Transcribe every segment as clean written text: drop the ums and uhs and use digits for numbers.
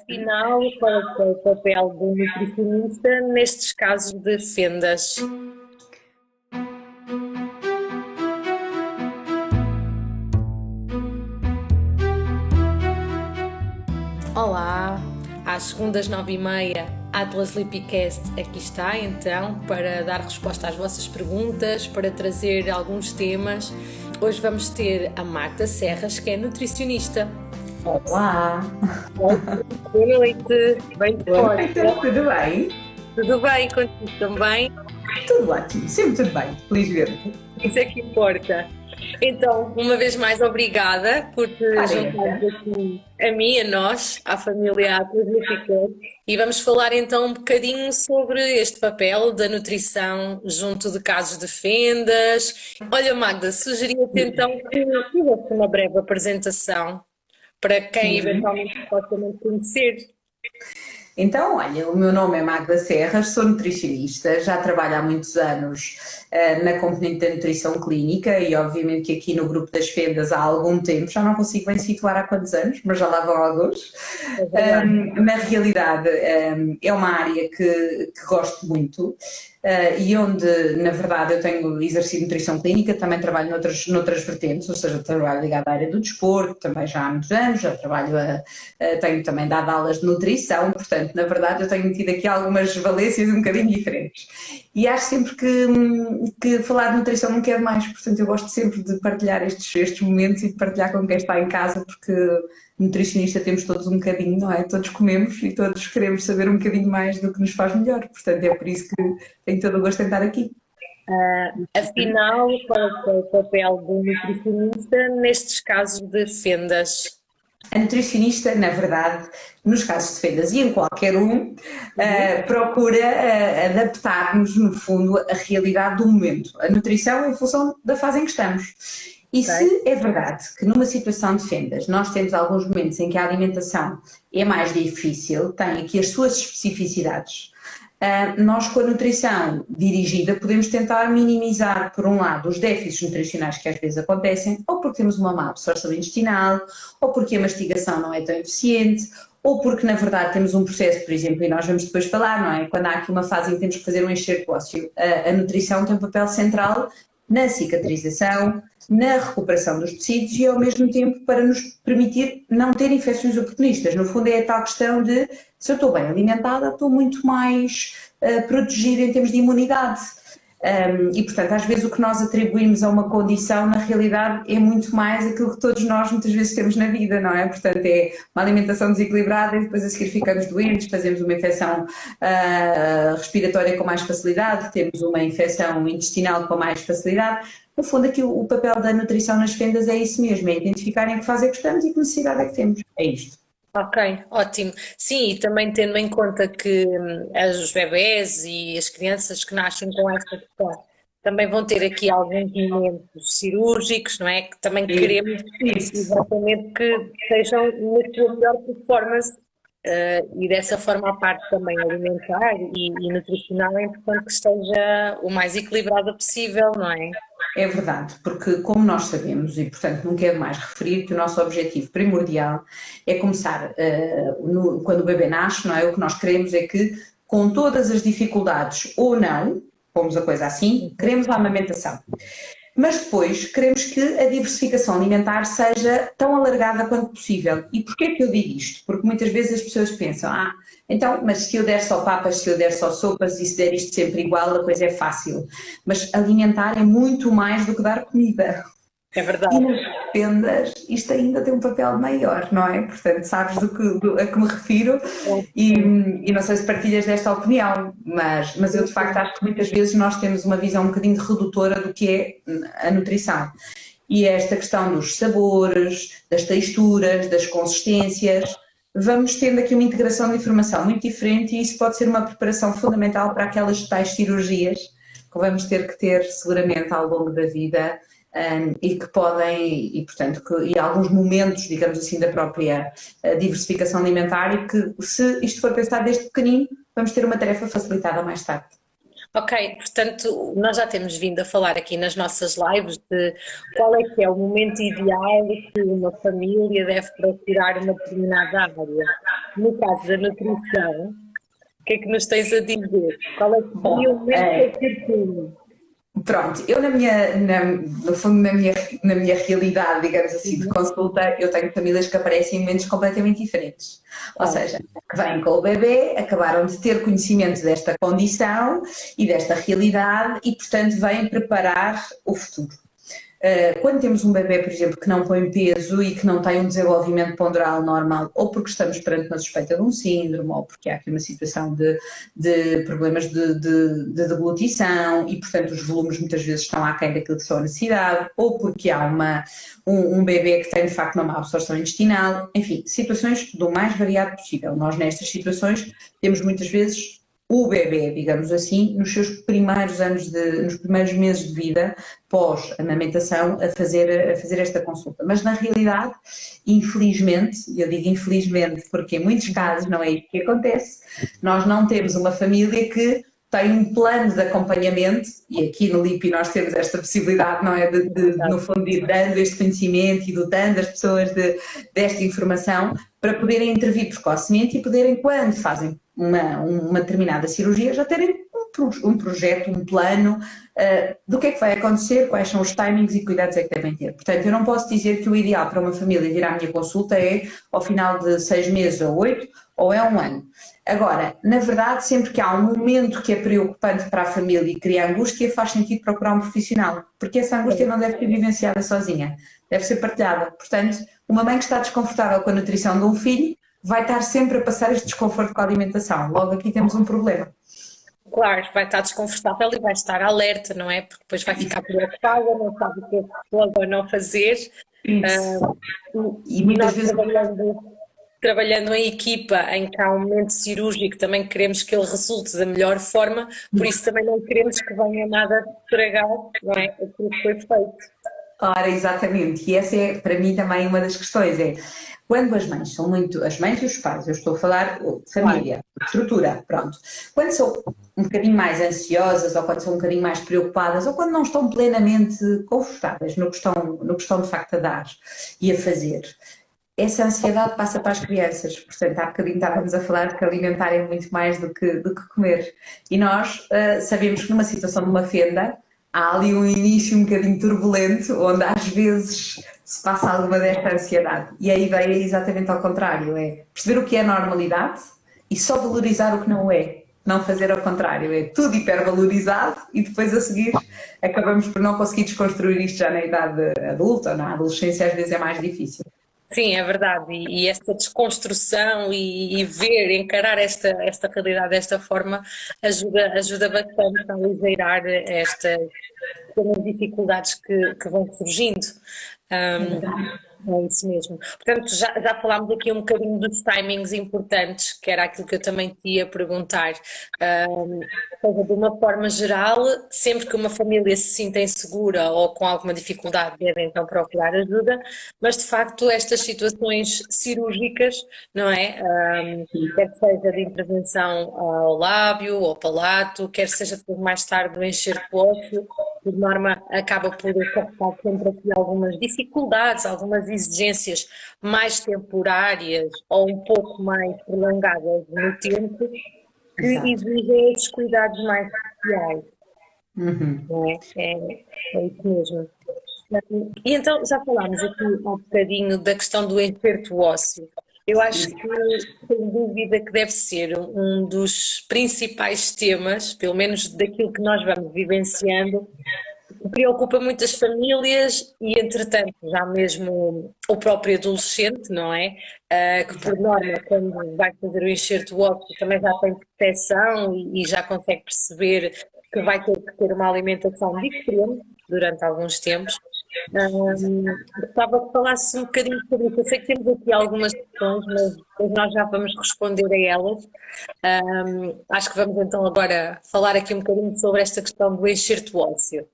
Afinal, qual é o papel do nutricionista nestes casos de fendas? Olá, às segundas 9h30, Atlas Lipicast aqui está então para dar resposta às vossas perguntas, para trazer alguns temas. Hoje vamos ter a Magda Serras, que é nutricionista. Olá! Boa noite, bem Boa noite, tudo bem? Tudo bem contigo também? Tudo ótimo, sempre tudo bem, feliz ver-te. Isso é que importa. Então, uma vez mais, obrigada por te juntares aqui a mim, a nós, à família Atlas Lipicast, e vamos falar então um bocadinho sobre este papel da nutrição junto de casos de fendas. Olha, Magda, sugeria-te então que fizesse uma breve apresentação para quem eventualmente possa não conhecer. Então, olha, o meu nome é Magda Serras, sou nutricionista, já trabalho há muitos anos na componente da nutrição clínica e obviamente que aqui no grupo das fendas há algum tempo, já não consigo bem situar há quantos anos, mas já lá vão alguns. Na realidade, é uma área que gosto muito. E onde, na verdade, eu tenho exercido nutrição clínica, também trabalho noutras vertentes, ou seja, trabalho ligado à área do desporto, também já há muitos anos, já trabalho, tenho também dado aulas de nutrição, portanto, na verdade, eu tenho tido aqui algumas valências um bocadinho diferentes. E acho sempre que falar de nutrição não quer mais, portanto, eu gosto sempre de partilhar estes momentos e de partilhar com quem está em casa, porque nutricionista temos todos um bocadinho, não é? Todos comemos e todos queremos saber um bocadinho mais do que nos faz melhor, portanto é por isso que tenho todo o gosto em estar aqui. Afinal, qual é o papel do nutricionista nestes casos de fendas? A nutricionista, na verdade, nos casos de fendas e em qualquer um, procura adaptar-nos, no fundo, à realidade do momento. A nutrição é em função da fase em que estamos. E se é verdade que numa situação de fendas nós temos alguns momentos em que a alimentação é mais difícil, tem aqui as suas especificidades, nós com a nutrição dirigida podemos tentar minimizar, por um lado, os déficits nutricionais que às vezes acontecem, ou porque temos uma má absorção intestinal, ou porque a mastigação não é tão eficiente, ou porque na verdade temos um processo, por exemplo, e nós vamos depois falar, não é? Quando há aqui uma fase em que temos que fazer um enxerto ósseo, a nutrição tem um papel central na cicatrização, na recuperação dos tecidos e ao mesmo tempo para nos permitir não ter infecções oportunistas. No fundo é a tal questão de, se eu estou bem alimentada, estou muito mais protegida em termos de imunidade. E portanto às vezes o que nós atribuímos a uma condição na realidade é muito mais aquilo que todos nós muitas vezes temos na vida, não é? Portanto é uma alimentação desequilibrada e depois a seguir ficamos doentes, fazemos uma infecção respiratória com mais facilidade, temos uma infecção intestinal com mais facilidade. No fundo aqui o papel da nutrição nas fendas é isso mesmo, é identificar em que fase é que estamos e que necessidade é que temos, é isto. Ok, ótimo. Sim, e também tendo em conta que os bebés e as crianças que nascem com esta questão também vão ter aqui alguns momentos cirúrgicos, não é? Que também queremos exatamente que sejam na sua melhor performance e dessa forma a parte também alimentar e nutricional é importante que esteja o mais equilibrada possível, não é? É verdade, porque como nós sabemos, e portanto não quero mais referir que o nosso objetivo primordial é começar, quando o bebê nasce, não é? O que nós queremos é que, com todas as dificuldades ou não, pomos a coisa assim, queremos a amamentação. Mas depois queremos que a diversificação alimentar seja tão alargada quanto possível. E porquê que eu digo isto? Porque muitas vezes as pessoas pensam, então, mas se eu der só papas, se eu der só sopas e se der isto sempre igual, a coisa é fácil. Mas alimentar é muito mais do que dar comida. É verdade. E nas fendas isto ainda tem um papel maior, não é? Portanto, sabes a que me refiro e não sei se partilhas desta opinião, mas eu de facto acho que muitas vezes nós temos uma visão um bocadinho redutora do que é a nutrição. E esta questão dos sabores, das texturas, das consistências, vamos tendo aqui uma integração de informação muito diferente e isso pode ser uma preparação fundamental para aquelas tais cirurgias que vamos ter que ter seguramente ao longo da vida. E que podem, e portanto, e alguns momentos, digamos assim, da própria diversificação alimentar e que, se isto for pensado desde pequenino, vamos ter uma tarefa facilitada mais tarde. Ok, portanto, nós já temos vindo a falar aqui nas nossas lives de qual é que é o momento ideal que uma família deve procurar uma determinada área. No caso da nutrição, o que é que nos tens a dizer? Qual é que seria o Bom, momento oportuno? pronto, eu no fundo na minha realidade, digamos assim, de consulta, eu tenho famílias que aparecem em momentos completamente diferentes. Ou seja, que vêm com o bebê, acabaram de ter conhecimento desta condição e desta realidade e, portanto, vêm preparar o futuro. Quando temos um bebê, por exemplo, que não põe peso e que não tem um desenvolvimento ponderal normal, ou porque estamos perante uma suspeita de um síndrome, ou porque há aqui uma situação de problemas de deglutição e, portanto, os volumes muitas vezes estão aquém daquilo que são a necessidade, ou porque há um bebê que tem, de facto, uma má absorção intestinal, enfim, situações do mais variado possível. Nós, nestas situações, temos muitas vezes o bebê, digamos assim, nos seus primeiros anos, nos primeiros meses de vida, pós-amamentação, a fazer esta consulta. Mas na realidade, infelizmente, eu digo infelizmente porque em muitos casos não é isso que acontece, nós não temos uma família que tem um plano de acompanhamento, e aqui no LIPI nós temos esta possibilidade, não é, no fundo, de ir dando este conhecimento e dotando as pessoas desta informação para poderem intervir precocemente e poderem, quando fazem uma determinada cirurgia, já terem um projeto, um plano do que é que vai acontecer, quais são os timings e cuidados é que devem ter. Portanto, eu não posso dizer que o ideal para uma família vir à minha consulta é ao final de 6 meses ou 8, ou é um ano. Agora, na verdade, sempre que há um momento que é preocupante para a família e cria angústia, faz sentido procurar um profissional, porque essa angústia não deve ser vivenciada sozinha, deve ser partilhada. Portanto, uma mãe que está desconfortável com a nutrição de um filho vai estar sempre a passar este desconforto com a alimentação. Logo aqui temos um problema. Claro, vai estar desconfortável e vai estar alerta, não é? Porque depois vai ficar preocupada, não sabe o que é que pode ou não fazer. Isso. E muitas nós vezes trabalhando em equipa, em que há um momento cirúrgico, também queremos que ele resulte da melhor forma, por isso também não queremos que venha nada estragar, não é? Aquilo que foi feito. Ora, exatamente, e essa é para mim também uma das questões, quando as mães são muito, as mães e os pais, eu estou a falar de família, estrutura, pronto, quando são um bocadinho mais ansiosas ou quando são um bocadinho mais preocupadas ou quando não estão plenamente confortáveis no que estão de facto a dar e a fazer, essa ansiedade passa para as crianças, portanto há bocadinho estávamos a falar de que alimentar é muito mais do que comer e nós sabemos que numa situação de uma fenda há ali um início um bocadinho turbulento, onde às vezes se passa alguma desta ansiedade. E a ideia é exatamente ao contrário, é perceber o que é normalidade e só valorizar o que não é. Não fazer ao contrário, é tudo hipervalorizado e depois a seguir acabamos por não conseguir desconstruir isto já na idade adulta, ou na adolescência às vezes é mais difícil. Sim, é verdade. E esta desconstrução e ver, encarar esta realidade desta forma ajuda bastante a aligeirar estas pequenas dificuldades que vão surgindo. É isso mesmo. Portanto, já falámos aqui um bocadinho dos timings importantes, que era aquilo que eu também te ia perguntar. Ou seja, de uma forma geral, sempre que uma família se sinta insegura ou com alguma dificuldade, deve então procurar ajuda, mas de facto estas situações cirúrgicas, não é? Quer seja de intervenção ao lábio, ao palato, quer seja depois mais tarde no enxerto ósseo, por norma acaba por captar sempre aqui algumas dificuldades, algumas exigências mais temporárias ou um pouco mais prolongadas no tempo, que exigem esses cuidados mais especiais. Não é? É isso mesmo. E então já falámos aqui um bocadinho da questão do enxerto ósseo. Eu acho que, sem dúvida, que deve ser um dos principais temas, pelo menos daquilo que nós vamos vivenciando, que preocupa muitas famílias e, entretanto, já mesmo o próprio adolescente, não é? Que, por norma, quando vai fazer o enxerto ósseo, também já tem proteção e já consegue perceber que vai ter que ter uma alimentação diferente durante alguns tempos. Gostava que falasses um bocadinho sobre isso. Eu sei que temos aqui algumas questões, mas depois nós já vamos responder a elas. Acho que vamos então agora falar aqui um bocadinho sobre esta questão do enxerto ósseo.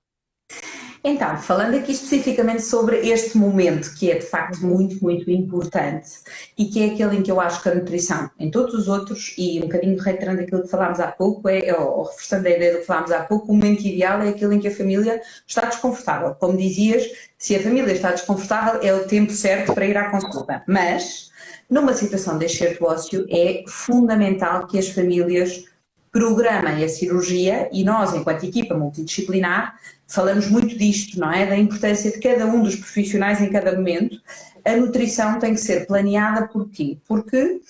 Então, falando aqui especificamente sobre este momento, que é de facto muito, muito importante e que é aquele em que eu acho que a nutrição, em todos os outros, e um bocadinho reiterando aquilo que falámos há pouco, ou reforçando a ideia do que falámos há pouco, o momento ideal é aquele em que a família está desconfortável. Como dizias, se a família está desconfortável é o tempo certo para ir à consulta. Mas, numa situação de excerto ósseo, é fundamental que as famílias programem a cirurgia e nós, enquanto equipa multidisciplinar, falamos muito disto, não é? Da importância de cada um dos profissionais em cada momento. A nutrição tem que ser planeada, porquê? Porque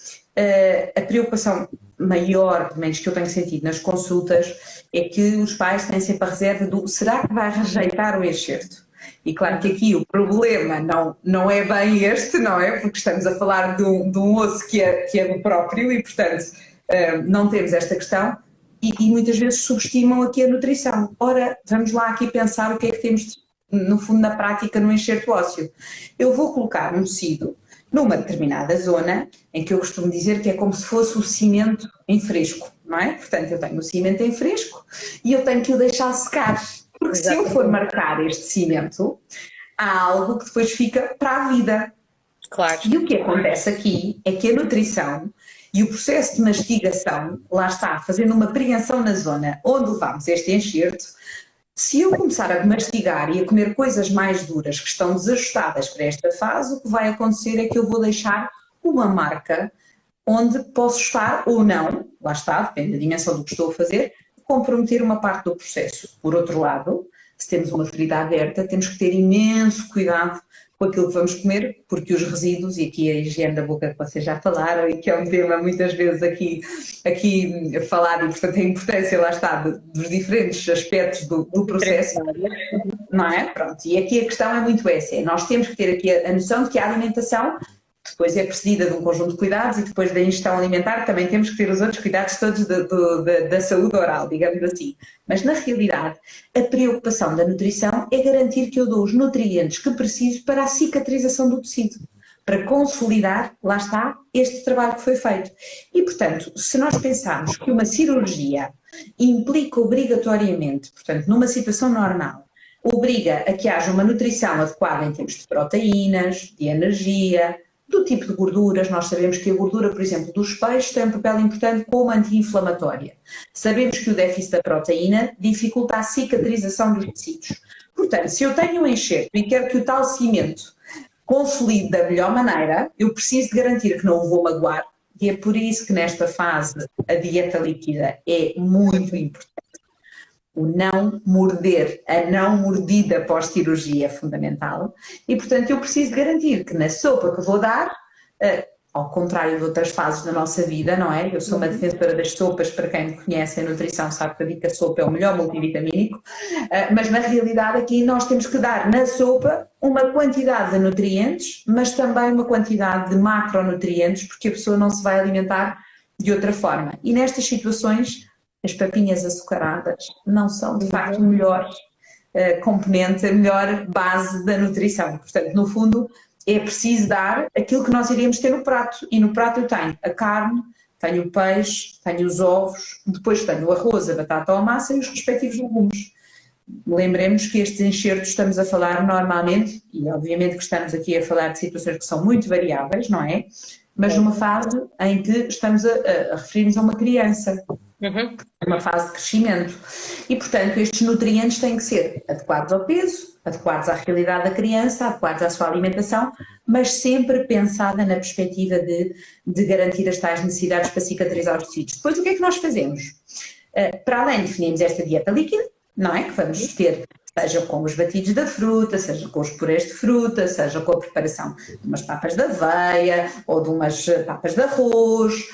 a preocupação maior, pelo menos que eu tenho sentido nas consultas, é que os pais têm sempre a reserva do será que vai rejeitar o enxerto? E claro que aqui o problema não é bem este, não é? Porque estamos a falar de um osso que é do próprio e, portanto, não temos esta questão e muitas vezes subestimam aqui a nutrição. Ora, vamos lá aqui pensar o que é que temos, no fundo, na prática, no enxerto ósseo. Eu vou colocar um tecido numa determinada zona, em que eu costumo dizer que é como se fosse o cimento em fresco, não é? Portanto, eu tenho o cimento em fresco e eu tenho que o deixar secar. Porque se eu for marcar este cimento, há algo que depois fica para a vida. Claro. E o que acontece aqui é que a nutrição e o processo de mastigação, lá está, fazendo uma prevenção na zona onde levamos este enxerto, se eu começar a mastigar e a comer coisas mais duras que estão desajustadas para esta fase, o que vai acontecer é que eu vou deixar uma marca onde posso estar ou não, lá está, depende da dimensão do que estou a fazer, comprometer uma parte do processo. Por outro lado, se temos uma ferida aberta, temos que ter imenso cuidado com aquilo que vamos comer, porque os resíduos, e aqui a higiene da boca que vocês já falaram, e que é um tema muitas vezes aqui falado, e portanto a importância, lá está, dos diferentes aspectos do processo, não é? Pronto, e aqui a questão é muito essa, nós temos que ter aqui a noção de que a alimentação depois é precedida de um conjunto de cuidados e depois da ingestão alimentar também temos que ter os outros cuidados todos da saúde oral, digamos assim. Mas na realidade a preocupação da nutrição é garantir que eu dou os nutrientes que preciso para a cicatrização do tecido, para consolidar, lá está, este trabalho que foi feito. E portanto, se nós pensarmos que uma cirurgia implica obrigatoriamente, portanto numa situação normal, obriga a que haja uma nutrição adequada em termos de proteínas, de energia, do tipo de gorduras. Nós sabemos que a gordura, por exemplo, dos peixes tem um papel importante como anti-inflamatória. Sabemos que o déficit da proteína dificulta a cicatrização dos tecidos. Portanto, se eu tenho um enxerto e quero que o tal cimento consolide da melhor maneira, eu preciso de garantir que não o vou magoar, e é por isso que nesta fase a dieta líquida é muito importante. O não morder, a não mordida pós-cirurgia é fundamental e, portanto, eu preciso garantir que na sopa que vou dar, ao contrário de outras fases da nossa vida, não é? Eu sou uma defensora das sopas, para quem me conhece em nutrição sabe que eu digo que a sopa é o melhor multivitamínico, mas na realidade aqui nós temos que dar na sopa uma quantidade de nutrientes, mas também uma quantidade de macronutrientes, porque a pessoa não se vai alimentar de outra forma. E nestas situações as papinhas açucaradas não são, de facto, o melhor componente, a melhor base da nutrição. Portanto, no fundo, é preciso dar aquilo que nós iríamos ter no prato. E no prato eu tenho a carne, tenho o peixe, tenho os ovos, depois tenho o arroz, a batata ou a massa e os respectivos legumes. Lembremos que estes enxertos estamos a falar normalmente, e obviamente que estamos aqui a falar de situações que são muito variáveis, não é? Mas numa fase em que estamos a referir-nos a uma criança. Uma fase de crescimento e, portanto, estes nutrientes têm que ser adequados ao peso, adequados à realidade da criança, adequados à sua alimentação, mas sempre pensada na perspectiva de garantir as tais necessidades para cicatrizar os tecidos. Depois, o que é que nós fazemos? Para além de definirmos esta dieta líquida, não é? Que vamos ter, seja com os batidos da fruta, seja com os purés de fruta, seja com a preparação de umas papas de aveia ou de umas papas de arroz,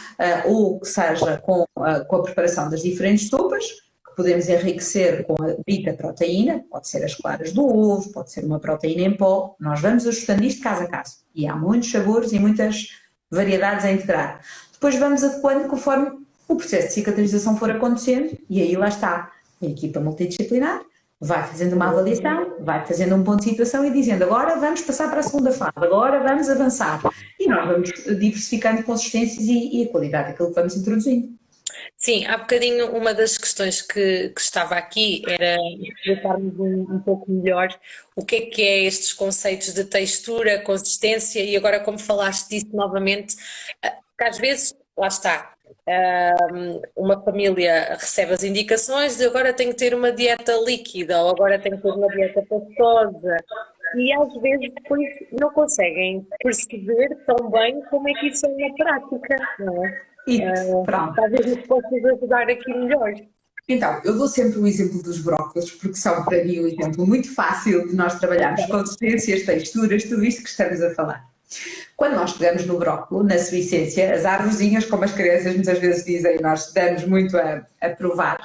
ou que seja com a preparação das diferentes sopas, que podemos enriquecer com a dita proteína, pode ser as claras do ovo, pode ser uma proteína em pó, nós vamos ajustando isto caso a caso. E há muitos sabores e muitas variedades a integrar. Depois vamos adequando conforme o processo de cicatrização for acontecendo, e aí lá está a equipa multidisciplinar, vai fazendo uma avaliação, vai fazendo um ponto de situação e dizendo agora vamos passar para a segunda fase, agora vamos avançar. E nós vamos diversificando consistências e a qualidade daquilo que vamos introduzindo. Sim, há bocadinho uma das questões que estava aqui era explicarmos um pouco melhor o que é estes conceitos de textura, consistência e agora como falaste disso novamente, que às vezes, lá está, uma família recebe as indicações de agora tem que ter uma dieta líquida ou agora tem que ter uma dieta pastosa e às vezes depois não conseguem perceber tão bem como é que isso é na prática, não é? E pronto. Talvez nos possas ajudar aqui melhor. Então, eu dou sempre o exemplo dos brócolos, porque são para mim um exemplo muito fácil de nós trabalharmos consistências, texturas, tudo isto que estamos a falar. Quando nós pegamos no brócolo, na sua essência, as árvorezinhas, como as crianças muitas vezes dizem, nós damos muito a provar.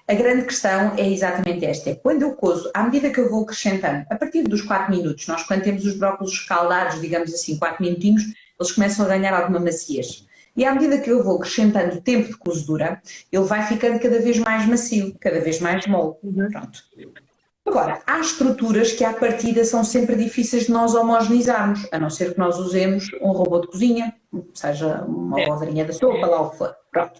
A grande questão é exatamente esta, é quando eu cozo, à medida que eu vou acrescentando, a partir dos 4 minutos, nós quando temos os brócolos escaldados, digamos assim, 4 minutinhos, eles começam a ganhar alguma maciez. E à medida que eu vou acrescentando o tempo de cozedura, ele vai ficando cada vez mais macio, cada vez mais mole. Pronto. Agora, há estruturas que à partida são sempre difíceis de nós homogeneizarmos, a não ser que nós usemos um robô de cozinha, seja uma varinha da sopa, lá o que for. Pronto.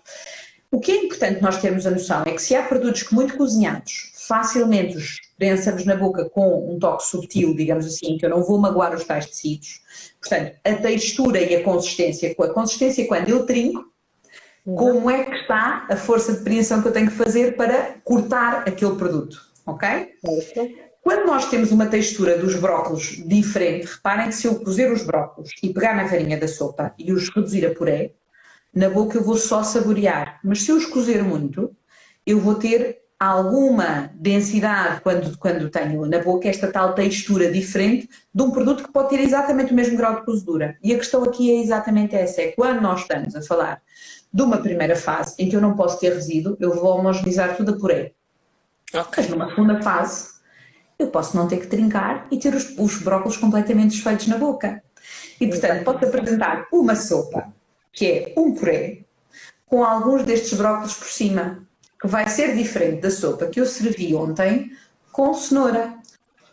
O que é importante nós termos a noção é que se há produtos que muito cozinhados, facilmente os prensamos na boca com um toque subtil, digamos assim, que eu não vou magoar os tais tecidos. Portanto, a textura e a consistência quando eu trinco, como é que está a força de preensão que eu tenho que fazer para cortar aquele produto, ok? Quando nós temos uma textura dos brócolos diferente, reparem que se eu cozer os brócolos e pegar na farinha da sopa e os reduzir a puré, na boca eu vou só saborear, mas se eu os cozer muito, eu vou ter alguma densidade quando tenho na boca esta tal textura diferente de um produto que pode ter exatamente o mesmo grau de cozedura. E a questão aqui é exatamente essa, é quando nós estamos a falar de uma primeira fase em que eu não posso ter resíduo, eu vou homogeneizar tudo a puré. Mas numa segunda fase, eu posso não ter que trincar e ter os brócolos completamente desfeitos na boca. E portanto, posso apresentar uma sopa, que é um puré, com alguns destes brócolos por cima, que vai ser diferente da sopa que eu servi ontem com cenoura.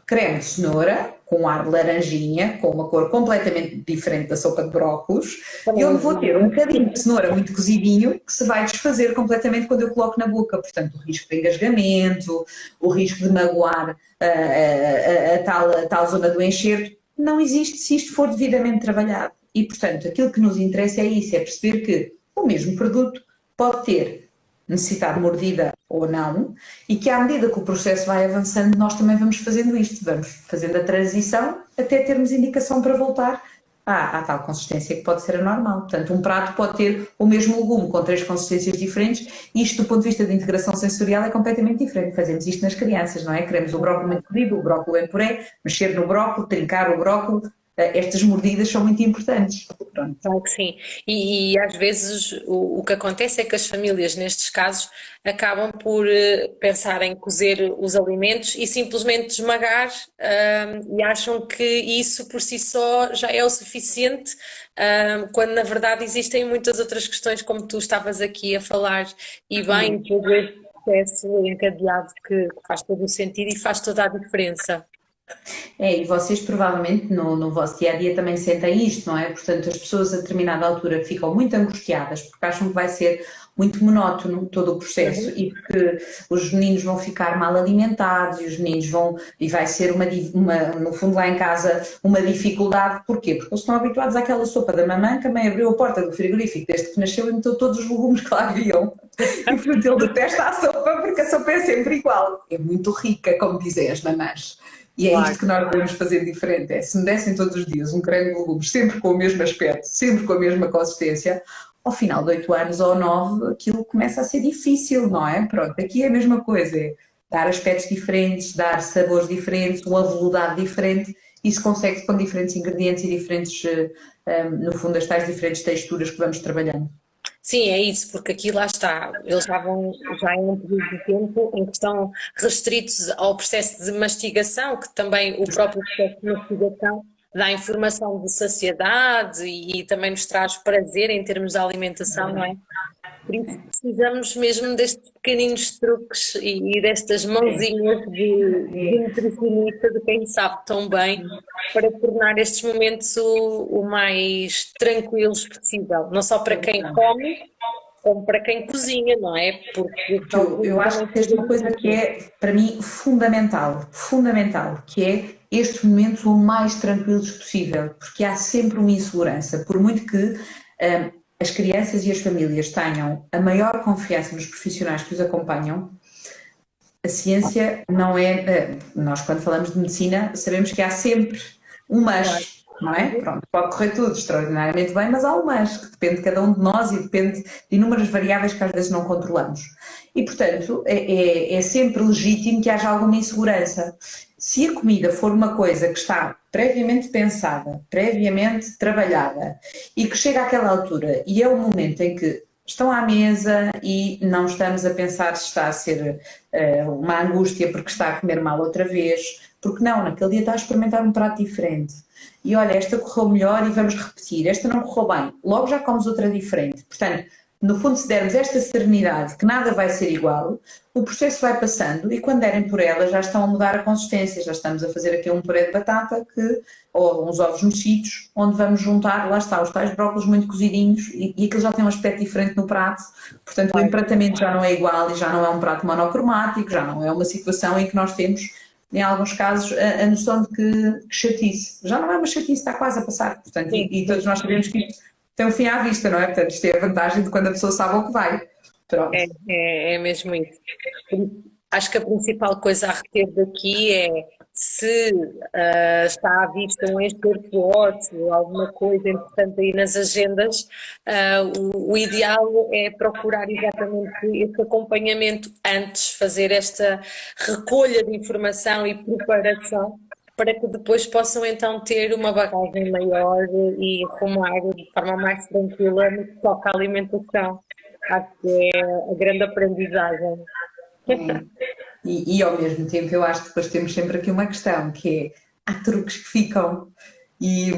Creme de cenoura, com ar de laranjinha, com uma cor completamente diferente da sopa de brócolos, e onde vou ter um bocadinho de cenoura muito cozidinho, que se vai desfazer completamente quando eu coloco na boca. Portanto, o risco de engasgamento, o risco de magoar a tal zona do enxerto, não existe se isto for devidamente trabalhado. E, portanto, aquilo que nos interessa é isso, é perceber que o mesmo produto pode ter necessidade de mordida ou não, e que à medida que o processo vai avançando, nós também vamos fazendo isto, vamos fazendo a transição até termos indicação para voltar à tal consistência que pode ser a normal. Portanto, um prato pode ter o mesmo legume com 3 consistências diferentes, e isto do ponto de vista de integração sensorial é completamente diferente. Fazemos isto nas crianças, não é? Queremos o brócolis muito cozido, o brócolis em puré, mexer no brócolis, trincar o brócolis. Estas mordidas são muito importantes. Pronto. Claro que sim. E às vezes o que acontece é que as famílias, nestes casos, acabam por pensar em cozer os alimentos e simplesmente esmagar, e acham que isso por si só já é o suficiente, quando na verdade existem muitas outras questões, como tu estavas aqui a falar, e bem, todo este processo encadeado que faz todo o sentido e faz toda a diferença. E vocês provavelmente no vosso dia a dia também sentem isto, não é? Portanto, as pessoas a determinada altura ficam muito angustiadas porque acham que vai ser muito monótono todo o processo e que os meninos vão ficar mal alimentados e os meninos e vai ser no fundo lá em casa uma dificuldade. Porquê? Porque eles estão habituados àquela sopa da mamã que a mãe abriu a porta do frigorífico desde que nasceu e meteu todos os legumes que lá haviam. E portanto ele detesta a sopa porque a sopa é sempre igual. É muito rica, como dizem as mamãs. E é isto que nós devemos fazer diferente, é se me dessem todos os dias um creme de legumes, sempre com o mesmo aspecto, sempre com a mesma consistência, ao final de 8 anos ou 9 aquilo começa a ser difícil, não é? Pronto, aqui é a mesma coisa, é dar aspectos diferentes, dar sabores diferentes, uma velocidade diferente, isso consegue-se com diferentes ingredientes e diferentes, no fundo, as tais diferentes texturas que vamos trabalhando. Sim, é isso, porque aqui lá está, eles já em um período de tempo em que estão restritos ao processo de mastigação, que também o próprio processo de mastigação dá informação de saciedade e também nos traz prazer em termos de alimentação, não é? Por isso precisamos mesmo destes pequeninos truques e destas mãozinhas de nutricionista, de quem sabe tão bem, para tornar estes momentos o mais tranquilos possível, não só para quem come, como para quem cozinha, não é? Porque Eu acho que tens uma coisa que é, para mim, fundamental, fundamental, que é estes momentos o mais tranquilos possível, porque há sempre uma insegurança, por muito que as crianças e as famílias tenham a maior confiança nos profissionais que os acompanham, a ciência não é. Nós, quando falamos de medicina, sabemos que há sempre um mas, não é? Pronto, pode correr tudo extraordinariamente bem, mas há um mas, que depende de cada um de nós e depende de inúmeras variáveis que às vezes não controlamos. E, portanto, é sempre legítimo que haja alguma insegurança. Se a comida for uma coisa que está previamente pensada, previamente trabalhada e que chega àquela altura e é o momento em que estão à mesa e não estamos a pensar se está a ser uma angústia porque está a comer mal outra vez, porque não, naquele dia está a experimentar um prato diferente. E olha, esta correu melhor e vamos repetir, esta não correu bem, logo já comes outra diferente. Portanto, no fundo, se dermos esta serenidade, que nada vai ser igual, o processo vai passando e quando derem por ela já estão a mudar a consistência, já estamos a fazer aqui um puré de batata ou uns ovos mexidos, onde vamos juntar, lá está, os tais brócolos muito cozidinhos e aquilo já tem um aspecto diferente no prato, portanto o empratamento já não é igual e já não é um prato monocromático, já não é uma situação em que nós temos, em alguns casos, a noção de que chatice, já não é uma chatice, está quase a passar, portanto, e todos nós sabemos que isto tem um fim à vista, não é? Portanto, isto é a vantagem de quando a pessoa sabe ao que vai. Pronto. É mesmo isso. Acho que a principal coisa a reter daqui é se está à vista um extra-forte ou alguma coisa importante aí nas agendas, o ideal é procurar exatamente esse acompanhamento antes, fazer esta recolha de informação e preparação para que depois possam então ter uma bagagem maior e rumar de forma mais tranquila no que toca à alimentação. Acho que é a grande aprendizagem. E ao mesmo tempo eu acho que depois temos sempre aqui uma questão, que é, há truques que ficam e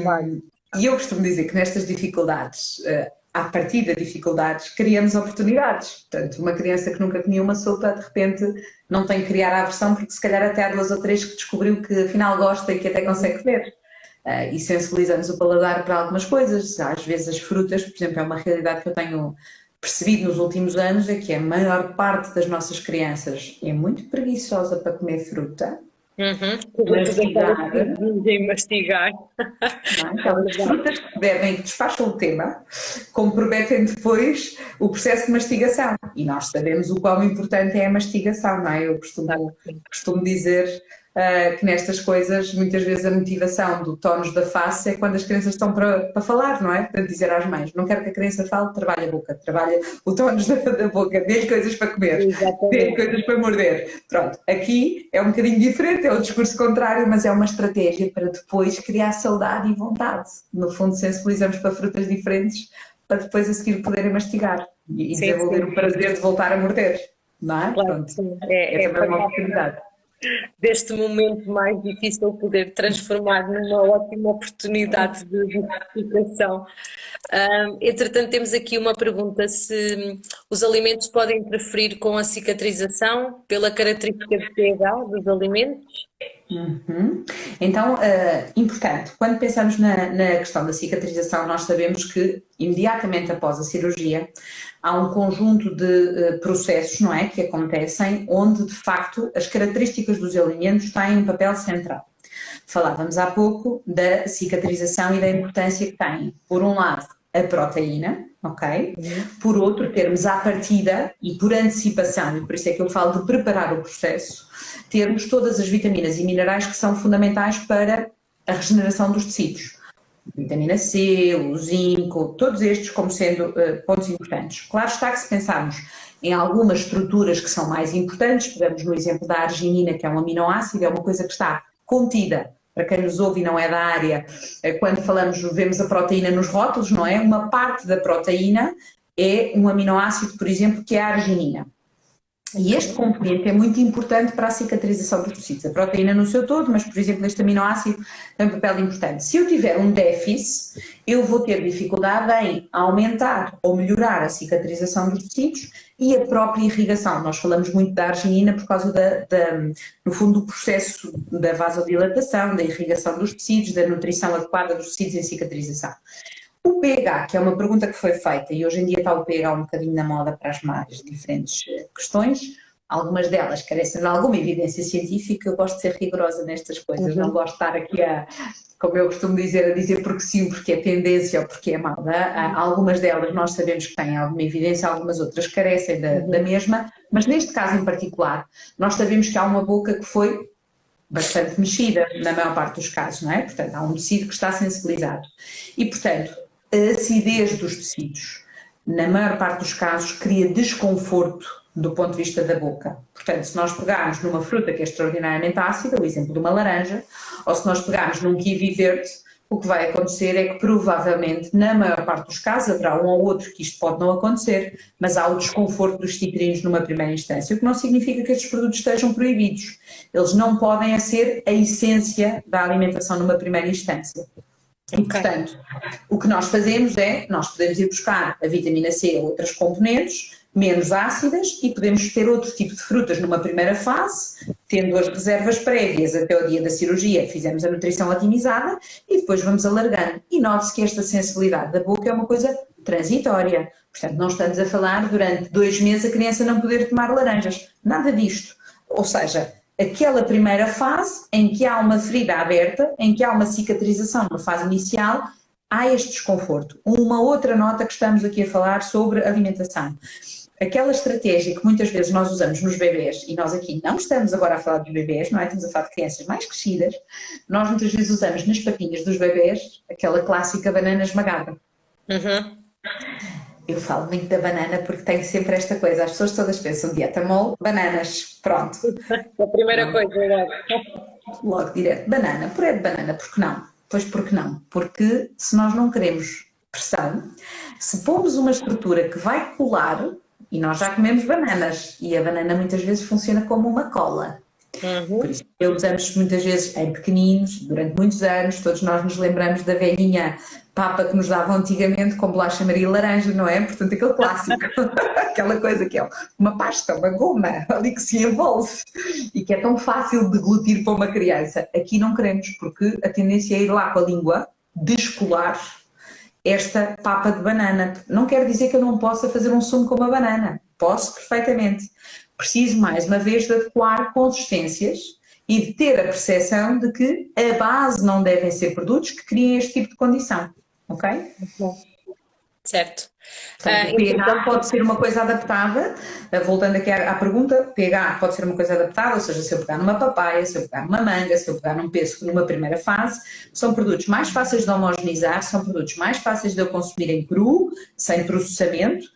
eu costumo dizer que nestas dificuldades, à partida de dificuldades, criamos oportunidades. Portanto, uma criança que nunca comia uma sopa, de repente não tem que criar a aversão, porque se calhar até há 2 ou 3 que descobriu que afinal gosta e que até consegue comer. E sensibilizamos o paladar para algumas coisas. Às vezes as frutas, por exemplo, é uma realidade que eu tenho percebido nos últimos anos, é que a maior parte das nossas crianças é muito preguiçosa para comer fruta. Mastigar. Aquelas frutas que bebem, que despacham o tema, comprometem depois o processo de mastigação. E nós sabemos o quão importante é a mastigação, não é? Eu costumo dizer que nestas coisas, muitas vezes a motivação do tónus da face é quando as crianças estão para falar, não é? Para dizer às mães, não quero que a criança fale, trabalha a boca, trabalha o tónus da boca, dê-lhe coisas para comer, dê-lhe coisas para morder. Pronto, aqui é um bocadinho diferente, é o discurso contrário, mas é uma estratégia para depois criar saudade e vontade. No fundo, sensibilizamos para frutas diferentes para depois a seguir poderem mastigar e desenvolver o prazer de voltar a morder, não é? Claro, pronto, é também uma oportunidade. Deste momento mais difícil poder transformar numa ótima oportunidade de diversificação. Entretanto, temos aqui uma pergunta: se os alimentos podem interferir com a cicatrização pela característica de pH dos alimentos? Então, importante, quando pensamos na questão da cicatrização, nós sabemos que imediatamente após a cirurgia há um conjunto de processos, não é, que acontecem onde de facto as características dos alimentos têm um papel central. Falávamos há pouco da cicatrização e da importância que tem, por um lado, a proteína, ok? Por outro, termos à partida e por antecipação, e por isso é que eu falo de preparar o processo, termos todas as vitaminas e minerais que são fundamentais para a regeneração dos tecidos. Vitamina C, o zinco, todos estes como sendo pontos importantes. Claro está que se pensarmos em algumas estruturas que são mais importantes, pegamos no exemplo da arginina, que é um aminoácido, é uma coisa que está contida. Para quem nos ouve e não é da área, quando falamos, vemos a proteína nos rótulos, não é? Uma parte da proteína é um aminoácido, por exemplo, que é a arginina. E este componente é muito importante para a cicatrização dos tecidos. A proteína no seu todo, mas, por exemplo, este aminoácido tem um papel importante. Se eu tiver um déficit, eu vou ter dificuldade em aumentar ou melhorar a cicatrização dos tecidos e a própria irrigação. Nós falamos muito da arginina por causa, no fundo, do processo da vasodilatação, da irrigação dos tecidos, da nutrição adequada dos tecidos em cicatrização. O pH, que é uma pergunta que foi feita, e hoje em dia está o pH um bocadinho na moda para as mais diferentes questões, algumas delas carecem de alguma evidência científica. Eu gosto de ser rigorosa nestas coisas, não gosto de estar aqui como eu costumo dizer, a dizer porque sim, porque é tendência ou porque é moda. Algumas delas nós sabemos que têm alguma evidência, algumas outras carecem da mesma, mas neste caso em particular, nós sabemos que há uma boca que foi bastante mexida, na maior parte dos casos, não é? Portanto, há um tecido que está sensibilizado. E, portanto, a acidez dos tecidos, na maior parte dos casos, cria desconforto do ponto de vista da boca. Portanto, se nós pegarmos numa fruta que é extraordinariamente ácida, o exemplo de uma laranja, ou se nós pegarmos num kiwi verde, o que vai acontecer é que provavelmente, na maior parte dos casos, haverá um ou outro que isto pode não acontecer, mas há o desconforto dos citrinos numa primeira instância, o que não significa que estes produtos estejam proibidos. Eles não podem ser a essência da alimentação numa primeira instância. E, portanto, o que nós fazemos é, nós podemos ir buscar a vitamina C ou outras componentes menos ácidas e podemos ter outro tipo de frutas numa primeira fase, tendo as reservas prévias até o dia da cirurgia, fizemos a nutrição otimizada e depois vamos alargando. E note-se que esta sensibilidade da boca é uma coisa transitória. Portanto, não estamos a falar durante 2 meses a criança não poder tomar laranjas. Nada disto. Ou seja, aquela primeira fase em que há uma ferida aberta, em que há uma cicatrização na fase inicial, há este desconforto. Uma outra nota que estamos aqui a falar sobre alimentação. Aquela estratégia que muitas vezes nós usamos nos bebés, e nós aqui não estamos agora a falar dos bebés, não é? Estamos a falar de crianças mais crescidas, nós muitas vezes usamos nas papinhas dos bebés aquela clássica banana esmagada. Eu falo muito da banana porque tenho sempre esta coisa, as pessoas todas pensam dieta mole, bananas, pronto. A primeira coisa, é logo direto, banana, puré de banana, porque não? Pois porque não? Porque se nós não queremos pressão, se pomos uma estrutura que vai colar, e nós já comemos bananas, e a banana muitas vezes funciona como uma cola. Por isso, usamos muitas vezes em pequeninos, durante muitos anos, todos nós nos lembramos da velhinha papa que nos davam antigamente com bolacha Maria e laranja, não é? Portanto, aquele clássico, aquela coisa que é uma pasta, uma goma, ali que se envolve e que é tão fácil de deglutir para uma criança. Aqui não queremos, porque a tendência é ir lá com a língua, descolar esta papa de banana. Não quer dizer que eu não possa fazer um sumo com uma banana. Posso perfeitamente. Preciso, mais uma vez, de adequar consistências e de ter a percepção de que a base não devem ser produtos que criem este tipo de condição. Ok? Certo. Portanto, o pH pode ser uma coisa adaptada, voltando aqui à pergunta, pH pode ser uma coisa adaptada, ou seja, se eu pegar numa papaya, se eu pegar numa manga, se eu pegar num pêssego numa primeira fase, são produtos mais fáceis de homogeneizar, são produtos mais fáceis de eu consumir em cru, sem processamento,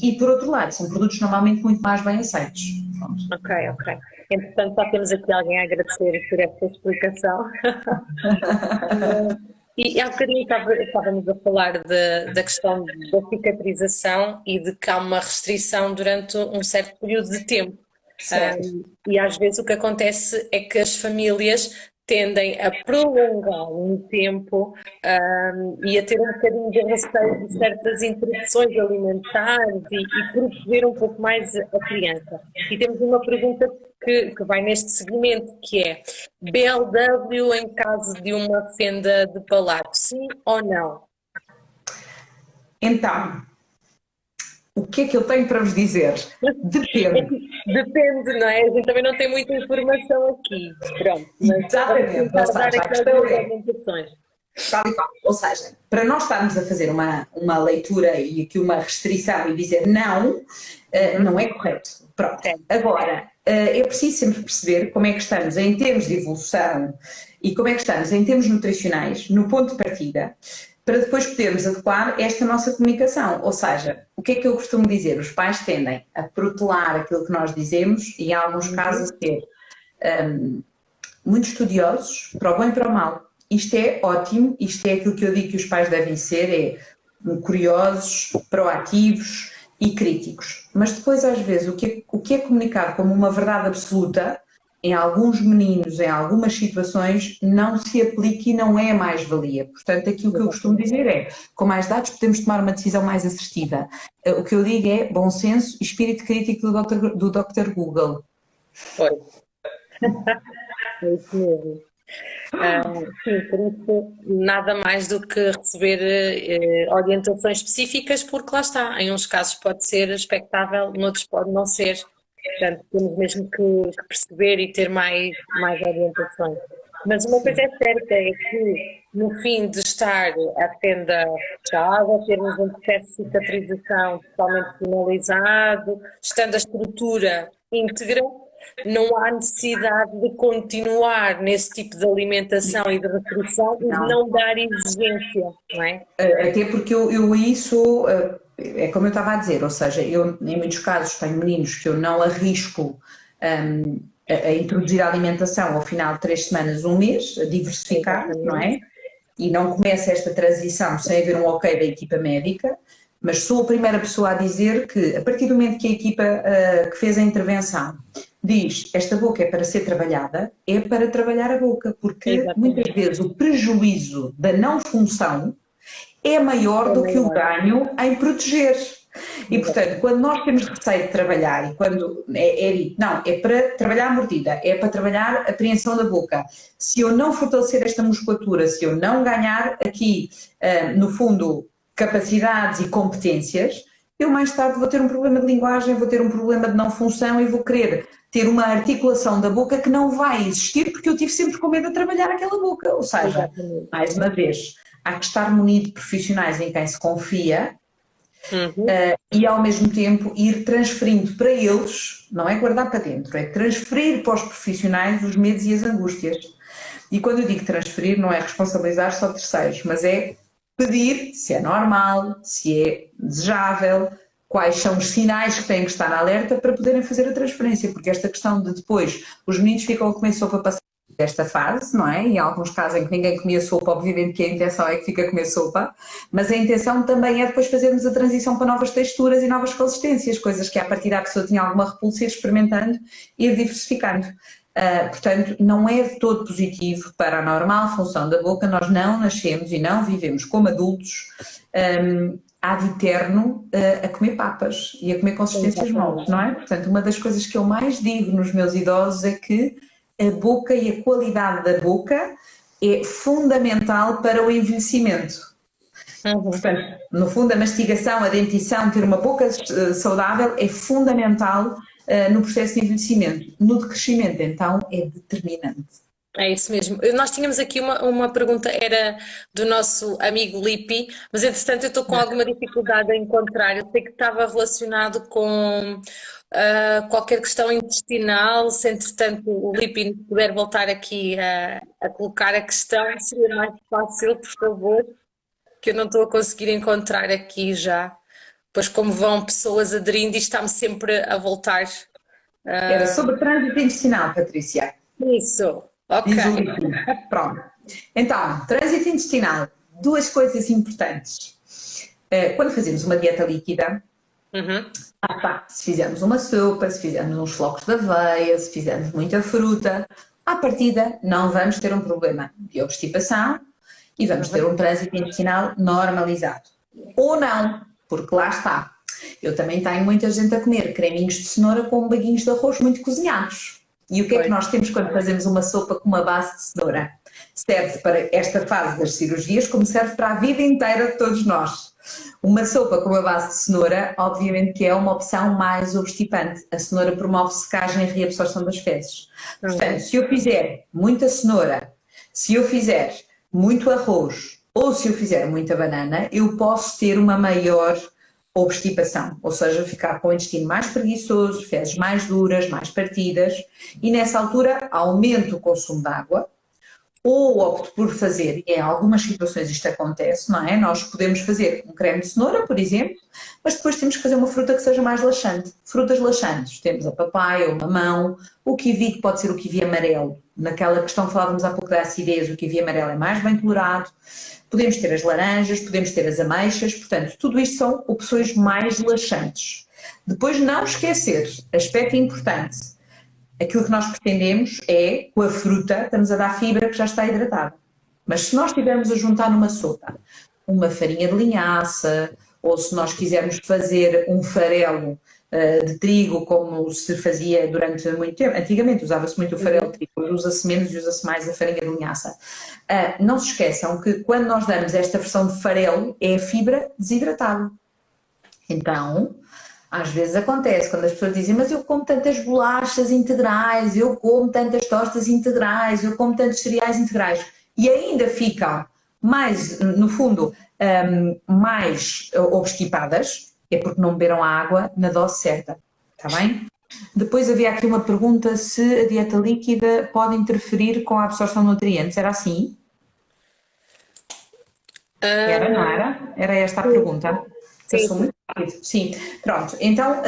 e por outro lado, são produtos normalmente muito mais bem aceitos. Pronto. Ok. Entretanto, só temos aqui alguém a agradecer por esta explicação. E há bocadinho estávamos a falar da questão da cicatrização e de que há uma restrição durante um certo período de tempo. E às vezes o que acontece é que as famílias tendem a prolongar um tempo e a ter um bocadinho de receio de certas interrupções alimentares e proteger um pouco mais a criança. E temos uma pergunta que vai neste segmento, que é BLW em caso de uma fenda de palato, sim ou não? Então, o que é que eu tenho para vos dizer? Depende. Depende, não é? A gente também não tem muita informação aqui. Pronto, mas exatamente. Ou seja, a questão é, tal e qual. Ou seja, para nós estarmos a fazer uma leitura e aqui uma restrição e dizer não, não é correto. Pronto. Agora, é preciso sempre perceber como é que estamos em termos de evolução e como é que estamos em termos nutricionais no ponto de partida, para depois podermos adequar esta nossa comunicação. Ou seja, o que é que eu costumo dizer? Os pais tendem a protelar aquilo que nós dizemos e, em alguns casos, a ser muito estudiosos, para o bom e para o mal. Isto é ótimo, isto é aquilo que eu digo que os pais devem ser, curiosos, proativos e críticos. Mas depois, às vezes, o que é comunicado como uma verdade absoluta, em alguns meninos, em algumas situações, não se aplica e não é mais-valia. Portanto, aquilo que eu costumo dizer é, com mais dados podemos tomar uma decisão mais assertiva. O que eu digo é bom senso e espírito crítico do Dr. Google. Foi. É isso mesmo. Sim, por isso nada mais do que receber orientações específicas, porque lá está, em uns casos pode ser expectável, noutros pode não ser. Portanto, temos mesmo que perceber e ter mais orientações. Mas uma coisa é certa, é que no fim de estar a fenda fechada, termos um processo de cicatrização totalmente finalizado, estando a estrutura íntegra, não há necessidade de continuar nesse tipo de alimentação e de restrição e de Não. não dar exigência, não é? Até porque eu aí sou, é como eu estava a dizer, ou seja, eu em muitos casos tenho meninos que eu não arrisco a introduzir a alimentação ao final de 3 semanas, um mês, a diversificar, não é? E não começa esta transição sem haver um ok da equipa médica, mas sou a primeira pessoa a dizer que a partir do momento que a equipa que fez a intervenção diz esta boca é para ser trabalhada, é para trabalhar a boca, porque Exatamente. muitas vezes o prejuízo da não função é maior do que o ganho em proteger. E, portanto, quando nós temos receio de trabalhar e quando é dito, não, é para trabalhar a mordida, é para trabalhar a apreensão da boca, se eu não fortalecer esta musculatura, se eu não ganhar aqui, no fundo, capacidades e competências, eu mais tarde vou ter um problema de linguagem, vou ter um problema de não função e vou querer ter uma articulação da boca que não vai existir porque eu tive sempre com medo de trabalhar aquela boca. Ou seja, mais uma vez, há que estar munido de profissionais em quem se confia. E ao mesmo tempo ir transferindo para eles, não é guardar para dentro, é transferir para os profissionais os medos e as angústias. E quando eu digo transferir, não é responsabilizar só terceiros, mas é pedir se é normal, se é desejável, quais são os sinais que têm que estar na alerta para poderem fazer a transferência, porque esta questão de depois os meninos ficam a comer sopa para desta fase, não é? Em alguns casos em que ninguém comia sopa, obviamente que a intenção é que fique a comer sopa, mas a intenção também é depois fazermos a transição para novas texturas e novas consistências, coisas que à partida a pessoa tinha alguma repulsa, ir experimentando e ir diversificando. Portanto, não é de todo positivo para a normal função da boca, nós não nascemos e não vivemos como adultos ad eterno a comer papas e a comer consistências moles, não é? Portanto, uma das coisas que eu mais digo nos meus idosos é que a boca e a qualidade da boca é fundamental para o envelhecimento. Portanto, no fundo, a mastigação, a dentição, ter uma boca saudável é fundamental no processo de envelhecimento. No de crescimento, então, é determinante. É isso mesmo. Nós tínhamos aqui uma pergunta, era do nosso amigo Lipi, mas entretanto eu estou com alguma dificuldade em encontrar. Eu sei que estava relacionado com qualquer questão intestinal. Se entretanto o Lipi nos puder voltar aqui a colocar a questão, seria mais fácil, por favor, que eu não estou a conseguir encontrar aqui já. Pois como vão pessoas aderindo e está-me sempre a voltar. Era sobre trânsito intestinal, Patrícia. Isso. Ok. Pronto. Então, trânsito intestinal. Duas coisas importantes. Quando fazemos uma dieta líquida, se fizermos uma sopa, se fizermos uns flocos de aveia, se fizermos muita fruta, à partida não vamos ter um problema de obstipação e vamos ter um trânsito intestinal normalizado. Ou não, porque lá está. Eu também tenho muita gente a comer creminhos de cenoura com baguinhos de arroz muito cozinhados. E o que é que nós temos quando fazemos uma sopa com uma base de cenoura? Serve para esta fase das cirurgias, como serve para a vida inteira de todos nós. Uma sopa com uma base de cenoura, obviamente que é uma opção mais obstipante. A cenoura promove secagem e reabsorção das fezes. Portanto, se eu fizer muita cenoura, se eu fizer muito arroz ou se eu fizer muita banana, eu posso ter uma maior obstipação, ou seja, ficar com o intestino mais preguiçoso, fezes mais duras, mais partidas, e nessa altura aumento o consumo de água, ou opto por fazer, e em algumas situações isto acontece, não é? Nós podemos fazer um creme de cenoura, por exemplo, mas depois temos que fazer uma fruta que seja mais laxante. Frutas laxantes, temos a papaya, o mamão, o kiwi, que pode ser o kiwi amarelo. Naquela questão que falávamos há pouco da acidez, o kiwi amarelo é mais bem tolerado. Podemos ter as laranjas, podemos ter as ameixas, portanto, tudo isto são opções mais laxantes. Depois, não esquecer, aspecto importante, aquilo que nós pretendemos é, com a fruta, estamos a dar fibra que já está hidratada. Mas se nós estivermos a juntar numa sopa uma farinha de linhaça, ou se nós quisermos fazer um farelo de trigo, como se fazia durante muito tempo. Antigamente usava-se muito o farelo de trigo, hoje usa-se menos e usa-se mais a farinha de linhaça. Não se esqueçam que quando nós damos esta versão de farelo, é a fibra desidratada. Então, às vezes acontece, quando as pessoas dizem, mas eu como tantas bolachas integrais, eu como tantas tostas integrais, eu como tantos cereais integrais, e ainda ficam mais, no fundo, mais obstipadas, é porque não beberam a água na dose certa, está bem? Depois havia aqui uma pergunta se a dieta líquida pode interferir com a absorção de nutrientes, era assim? Era, não era? Era esta a pergunta? Eu sou muito rápido. Sim, pronto. Então,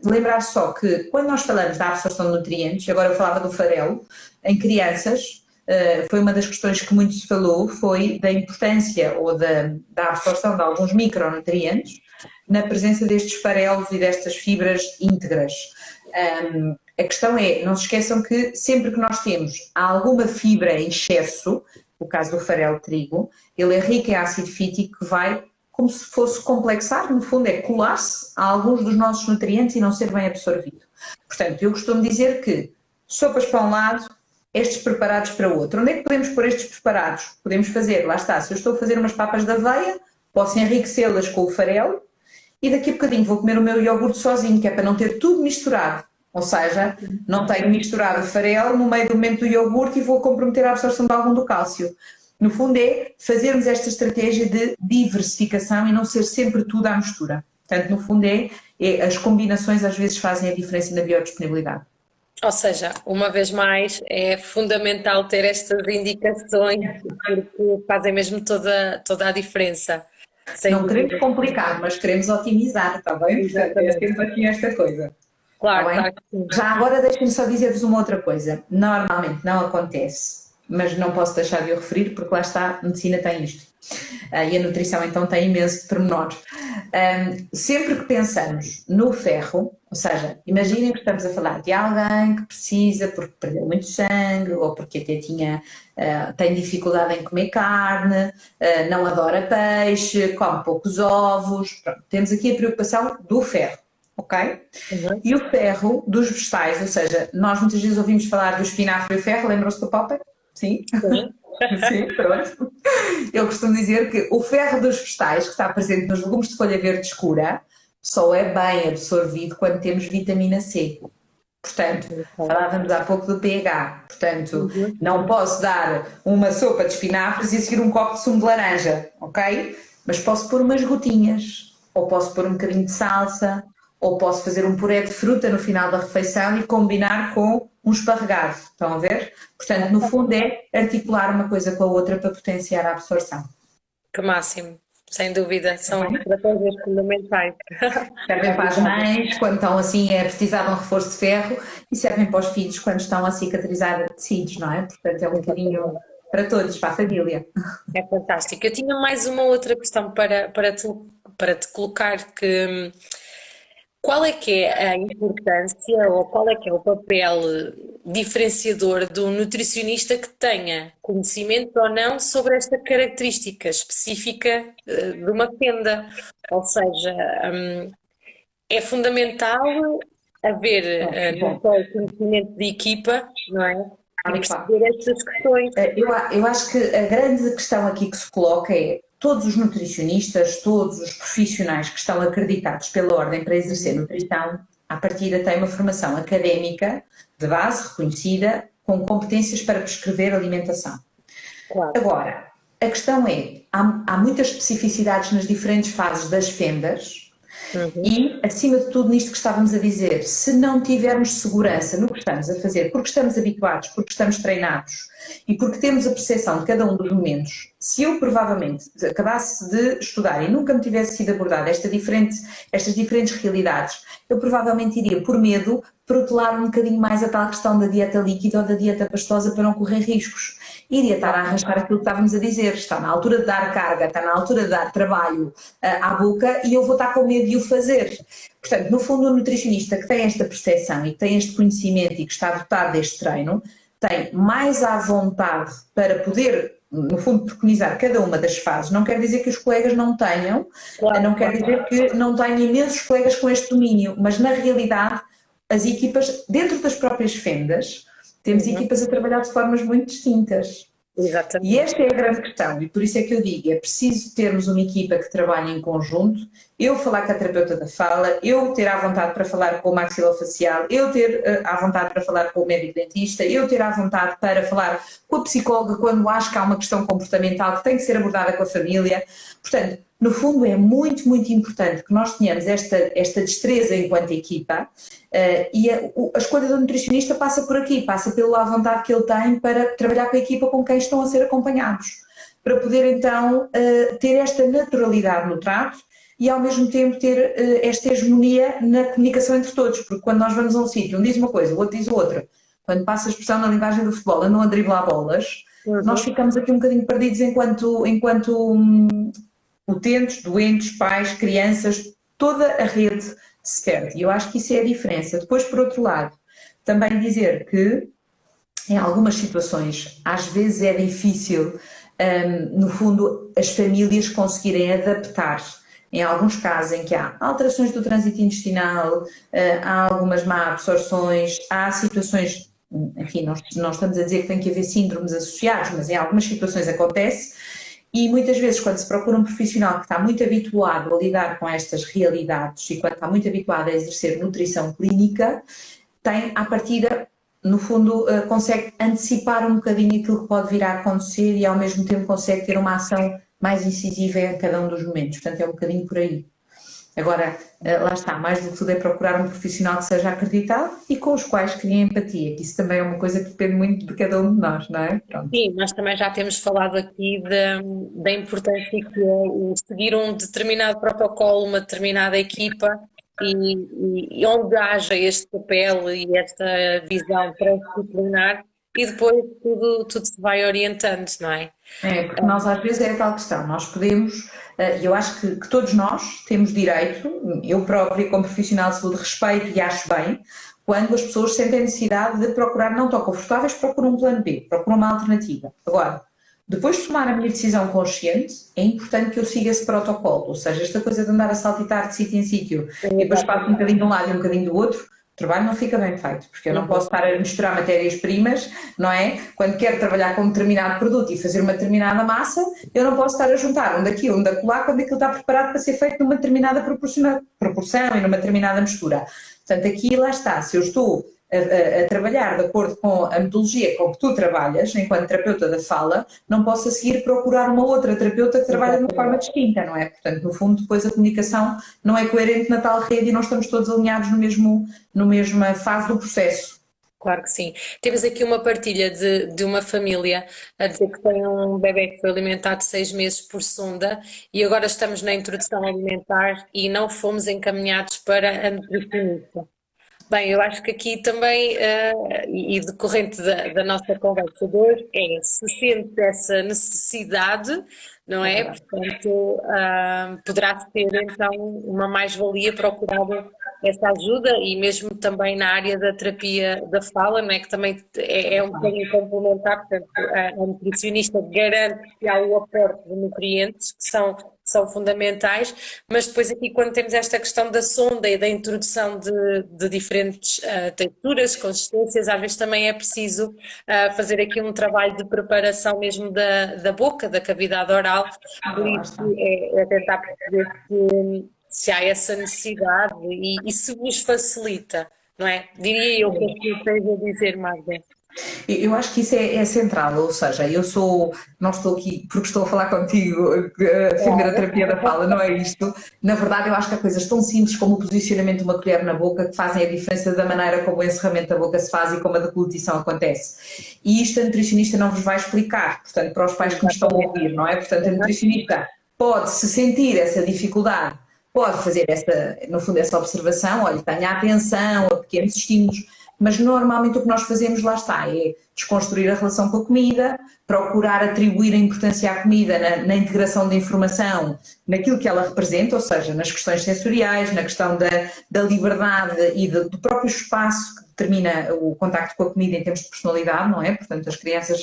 lembrar só que quando nós falamos da absorção de nutrientes, agora eu falava do farelo, em crianças, foi uma das questões que muito se falou, foi da importância ou da absorção de alguns micronutrientes na presença destes farelos e destas fibras íntegras. A questão é, não se esqueçam que sempre que nós temos alguma fibra em excesso, o caso do farelo de trigo, ele é rico em ácido fítico que vai como se fosse complexar, no fundo é colar-se a alguns dos nossos nutrientes e não ser bem absorvido. Portanto, eu costumo dizer que sopas para um lado, estes preparados para o outro. Onde é que podemos pôr estes preparados? Podemos fazer, lá está, se eu estou a fazer umas papas de aveia, posso enriquecê-las com o farelo e daqui a bocadinho vou comer o meu iogurte sozinho, que é para não ter tudo misturado. Ou seja, não tenho misturado o farelo no meio do momento do iogurte e vou comprometer a absorção de algum do cálcio. No fundo é fazermos esta estratégia de diversificação e não ser sempre tudo à mistura. Portanto, no fundo as combinações às vezes fazem a diferença na biodisponibilidade. Ou seja, uma vez mais, é fundamental ter estas indicações porque fazem mesmo toda a diferença. Não queremos complicar, mas queremos otimizar, está bem? Portanto, temos aqui esta coisa. Claro, claro que sim. Já agora deixem-me só dizer-vos uma outra coisa. Normalmente não acontece, mas não posso deixar de o referir porque lá está, a medicina tem isto. E a nutrição então tem imenso de pormenores. Sempre que pensamos no ferro, ou seja, imaginem que estamos a falar de alguém que precisa porque perdeu muito sangue ou porque até tem dificuldade em comer carne, não adora peixe, come poucos ovos. Pronto, temos aqui a preocupação do ferro. Ok? Uhum. E o ferro dos vegetais, ou seja, nós muitas vezes ouvimos falar do espinafre e o ferro, lembram-se do Popper? Sim? Sim. Sim, pronto. Eu costumo dizer que o ferro dos vegetais, que está presente nos legumes de folha verde escura, só é bem absorvido quando temos vitamina C. Portanto, falávamos há pouco do pH. Portanto, não posso dar uma sopa de espinafres e a seguir um copo de sumo de laranja, ok? Mas posso pôr umas gotinhas, ou posso pôr um bocadinho de salsa, ou posso fazer um puré de fruta no final da refeição e combinar com um esparregado, estão a ver? Portanto, no fundo é articular uma coisa com a outra para potenciar a absorção. Que máximo, sem dúvida, são estratégias fundamentais. Servem para as mães quando estão assim a precisar de um reforço de ferro e servem para os filhos quando estão a cicatrizar tecidos, não é? Portanto, é um bocadinho para todos, para a família. É fantástico. Eu tinha mais uma outra questão para te colocar que qual é que é a importância ou qual é que é o papel diferenciador do nutricionista que tenha conhecimento ou não sobre esta característica específica de uma fenda? Ou seja, é fundamental haver não só o conhecimento de equipa, não é? E perceber estas questões. Eu acho que a grande questão aqui que se coloca é todos os nutricionistas, todos os profissionais que estão acreditados pela Ordem para exercer nutrição, à partida têm uma formação académica de base reconhecida com competências para prescrever alimentação. Claro. Agora, a questão é, há muitas especificidades nas diferentes fases das fendas e, acima de tudo, nisto que estávamos a dizer, se não tivermos segurança no que estamos a fazer, porque estamos habituados, porque estamos treinados e porque temos a percepção de cada um dos momentos, se eu provavelmente acabasse de estudar e nunca me tivesse sido abordada estas diferentes realidades, eu provavelmente iria, por medo, protelar um bocadinho mais a tal questão da dieta líquida ou da dieta pastosa para não correr riscos. Iria estar a arrastar aquilo que estávamos a dizer, está na altura de dar carga, está na altura de dar trabalho à boca e eu vou estar com medo de o fazer. Portanto, no fundo, o nutricionista que tem esta percepção e que tem este conhecimento e que está dotado deste treino, tem mais à vontade para poder no fundo, preconizar cada uma das fases. Não quer dizer que os colegas não tenham, Claro, não quer dizer que não tenham imensos colegas com este domínio, mas na realidade as equipas, dentro das próprias fendas, temos equipas a trabalhar de formas muito distintas. exatamente. E esta é a grande questão, e por isso é que eu digo, é preciso termos uma equipa que trabalhe em conjunto, eu falar com a terapeuta da fala, eu ter à vontade para falar com o maxilofacial, eu ter à vontade para falar com o médico dentista, eu ter à vontade para falar com a psicóloga quando acho que há uma questão comportamental que tem que ser abordada com a família. Portanto, no fundo é muito, muito importante que nós tenhamos esta destreza enquanto equipa, e a escolha do nutricionista passa por aqui, passa pela vontade que ele tem para trabalhar com a equipa com quem estão a ser acompanhados, para poder então ter esta naturalidade no trato e ao mesmo tempo ter esta hegemonia na comunicação entre todos, porque quando nós vamos a um sítio, um diz uma coisa, o outro diz outra, quando passa a expressão na linguagem do futebol, andam a driblar bolas, nós ficamos aqui um bocadinho perdidos enquanto utentes, doentes, pais, crianças, toda a rede se perde. E eu acho que isso é a diferença. Depois, por outro lado, também dizer que em algumas situações às vezes é difícil, no fundo, as famílias conseguirem adaptar. Em alguns casos em que há alterações do trânsito intestinal, há algumas má absorções, há situações, enfim, nós estamos a dizer que tem que haver síndromes associados, mas em algumas situações acontece. E muitas vezes, quando se procura um profissional que está muito habituado a lidar com estas realidades e quando está muito habituado a exercer nutrição clínica, tem, à partida, no fundo, consegue antecipar um bocadinho aquilo que pode vir a acontecer e, ao mesmo tempo, consegue ter uma ação mais incisiva em cada um dos momentos. Portanto, é um bocadinho por aí. Agora, lá está, mais do que tudo é procurar um profissional que seja acreditado e com os quais crie empatia, que isso também é uma coisa que depende muito de cada um de nós, não é? Pronto. Sim, nós também já temos falado aqui da importância que é o seguir um determinado protocolo, uma determinada equipa e onde haja este papel e esta visão transdisciplinar e depois tudo se vai orientando, não é? É, porque nós às vezes é a tal questão, nós podemos, e eu acho que todos nós temos direito, eu própria como profissional de saúde respeito e acho bem, quando as pessoas sentem necessidade de procurar, não estão confortáveis, procuram um plano B, procuram uma alternativa. Agora, depois de tomar a minha decisão consciente, é importante que eu siga esse protocolo, ou seja, esta coisa de andar a saltitar de sítio em sítio e depois passo um bocadinho de um lado e um bocadinho do outro, o trabalho não fica bem feito, porque eu não posso estar a misturar matérias-primas, não é? Quando quero trabalhar com um determinado produto e fazer uma determinada massa, eu não posso estar a juntar um daqui, um dacolá, quando aquilo está preparado para ser feito numa determinada proporção e numa determinada mistura. Portanto, aqui lá está, se eu estou a trabalhar de acordo com a metodologia com que tu trabalhas, enquanto terapeuta da fala, não posso a seguir procurar uma outra terapeuta que trabalha de uma forma distinta, não é? Portanto, no fundo, depois a comunicação não é coerente na tal rede e não estamos todos alinhados na mesma fase do processo. Claro que sim. Temos aqui uma partilha de uma família a dizer que tem um bebê que foi alimentado 6 meses por sonda e agora estamos na introdução alimentar e não fomos encaminhados para a nutricionista. Bem, eu acho que aqui também, e decorrente da nossa conversa de hoje, se sente essa necessidade, não é? Portanto, poderá ser então uma mais-valia procurar essa ajuda e mesmo também na área da terapia da fala, não é? Que também é um bocadinho complementar, portanto, a nutricionista garante que há o aporte de nutrientes que são fundamentais, mas depois aqui quando temos esta questão da sonda e da introdução de diferentes texturas, consistências, às vezes também é preciso fazer aqui um trabalho de preparação mesmo da boca, da cavidade oral, por isso é tentar perceber se há essa necessidade e se vos facilita, não é? Diria eu que esteja a dizer, Magda. Eu acho que isso é central, ou seja, não estou aqui porque estou a falar contigo, a defender a terapia da fala, não é isto. Na verdade, eu acho que há coisas tão simples como o posicionamento de uma colher na boca que fazem a diferença da maneira como o encerramento da boca se faz e como a deglutição acontece. E isto a nutricionista não vos vai explicar, portanto, para os pais que me estão a ouvir, não é? Portanto, a nutricionista pode, se sentir essa dificuldade, pode fazer no fundo, essa observação, olha, tenha atenção a pequenos estímulos, mas normalmente o que nós fazemos, lá está, é desconstruir a relação com a comida, procurar atribuir a importância à comida na integração da informação, naquilo que ela representa, ou seja, nas questões sensoriais, na questão da liberdade e do próprio espaço que determina o contacto com a comida em termos de personalidade, não é? Portanto, as crianças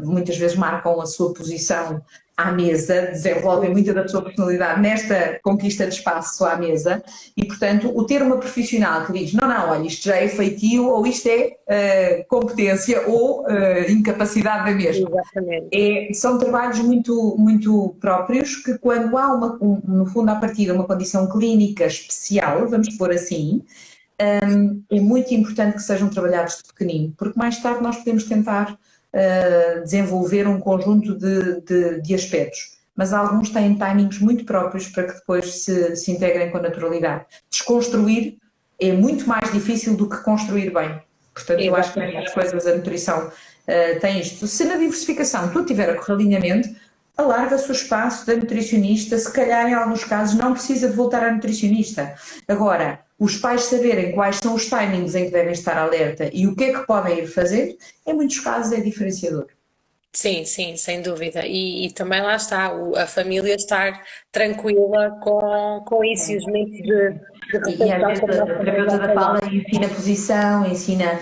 muitas vezes marcam a sua posição à mesa, desenvolvem muita da sua personalidade nesta conquista de espaço à mesa e, portanto, o ter uma profissional que diz não, olha, isto já é feitio ou isto é competência ou incapacidade da mesma. Exatamente. São trabalhos muito, muito próprios que quando há no fundo, à partida, uma condição clínica especial, vamos pôr assim, é muito importante que sejam trabalhados de pequenino, porque mais tarde nós podemos tentar desenvolver um conjunto de aspectos, mas alguns têm timings muito próprios para que depois se integrem com a naturalidade. Desconstruir é muito mais difícil do que construir bem. Portanto, eu acho que nestas coisas a nutrição tem isto. Se na diversificação tudo tiver a correr lindamente, alarga-se o espaço da nutricionista, se calhar em alguns casos não precisa de voltar à nutricionista. Agora, os pais saberem quais são os timings em que devem estar alerta e o que é que podem ir fazer, em muitos casos é diferenciador. Sim, sim, sem dúvida. E também lá está, a família estar tranquila com isso e os meios de E às vezes refeição. a terapeuta da fala ensina a posição, ensina